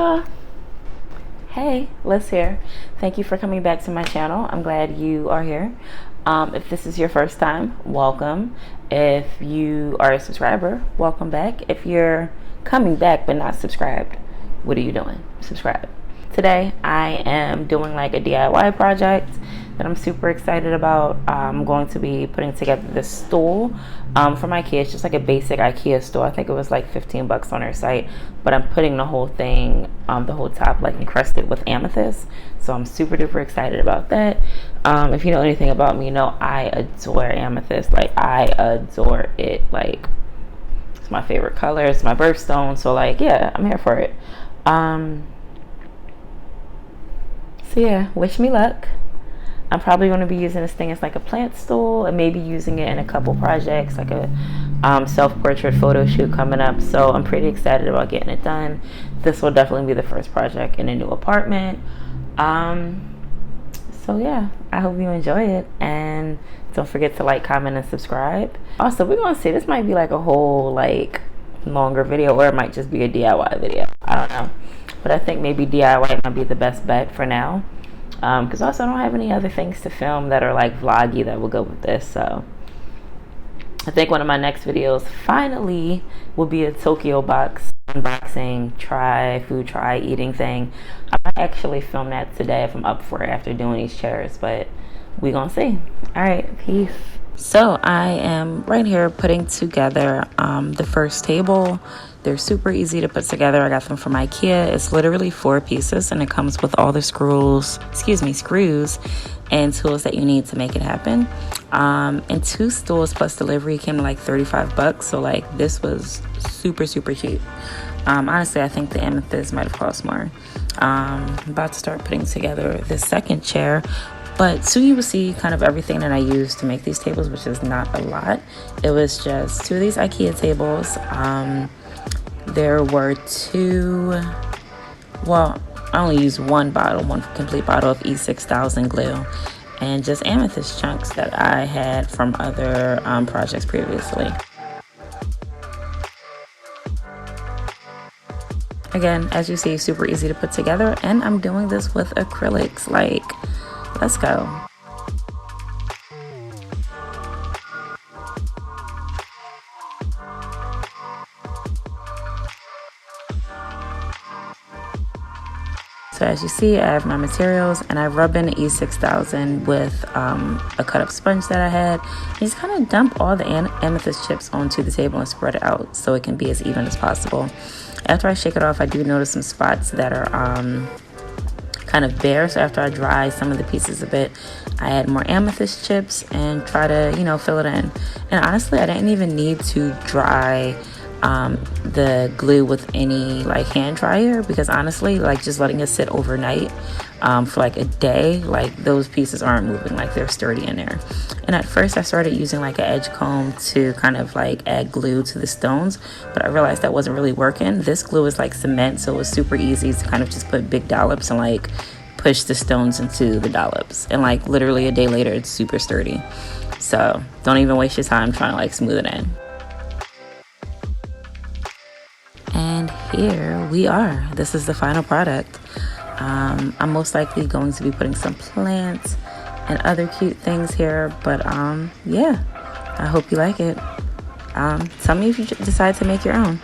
y'all. Hey, Liz here. Thank you for coming back to my channel. I'm glad you are here. If this is your first time, welcome. If you are a subscriber, welcome back. If you're coming back but not subscribed, what are you doing? Subscribe. Today I am doing like a DIY project that I'm super excited about. I'm going to be putting together this stool from IKEA. It's just like a basic IKEA stool. I think it was like 15 bucks on their site, but I'm putting the whole thing, the whole top like encrusted with amethyst. So I'm super duper excited about that. If you know anything about me, you know I adore amethyst. Like I adore it. Like it's my favorite color. It's my birthstone. So like yeah, I'm here for it. So yeah, wish me luck. I'm probably going to be using this thing as like a plant stool and maybe using it in a couple projects, like a self-portrait photo shoot coming up. So I'm pretty excited about getting it done. This will definitely be the first project in a new apartment. So yeah, I hope you enjoy it, and don't forget to like, comment, and subscribe. Also, we're going to see, this might be like a whole like longer video, or it might just be a DIY video. I don't know. But I think maybe DIY might be the best bet for now. Because also I don't have any other things to film that are like vloggy that will go with this. So I think one of my next videos finally will be a Tokyo box unboxing, try eating thing. I might actually film that today if I'm up for it after doing these chairs, but we gonna see. All right, peace. So I am right here putting together the first table. They're super easy to put together. I got them from IKEA. It's literally 4 pieces, and it comes with all the screws and tools that you need to make it happen. And 2 stools plus delivery came to like 35 bucks. So like this was super cheap. Honestly, I think the amethyst might have cost more. I'm about to start putting together the second chair. But soon you will see kind of everything that I used to make these tables, which is not a lot. It was just 2 of these IKEA tables. There were 2, well, I only used one complete bottle of E6000 Glue, and just amethyst chunks that I had from other projects previously. Again, as you see, super easy to put together, and I'm doing this with acrylics. Like, let's go. So as you see, I have my materials, and I rub in the E6000 with a cut up sponge that I had. And just kind of dump all the amethyst chips onto the table and spread it out so it can be as even as possible. After I shake it off, I do notice some spots that are kind of bare. So after I dry some of the pieces a bit, I add more amethyst chips and try to, you know, fill it in. And honestly, I didn't even need to dry the glue with any like hand dryer, because honestly, like just letting it sit overnight for like a day, like those pieces aren't moving, like they're sturdy in there. And at first I started using like an edge comb to kind of like add glue to the stones, but I realized that wasn't really working. This glue is like cement, so it was super easy to kind of just put big dollops and like push the stones into the dollops, and like literally a day later it's super sturdy. So don't even waste your time trying to like smooth it in. And here we are. This is the final product. I'm most likely going to be putting some plants and other cute things here, but yeah, I hope you like it. Tell me if you decide to make your own.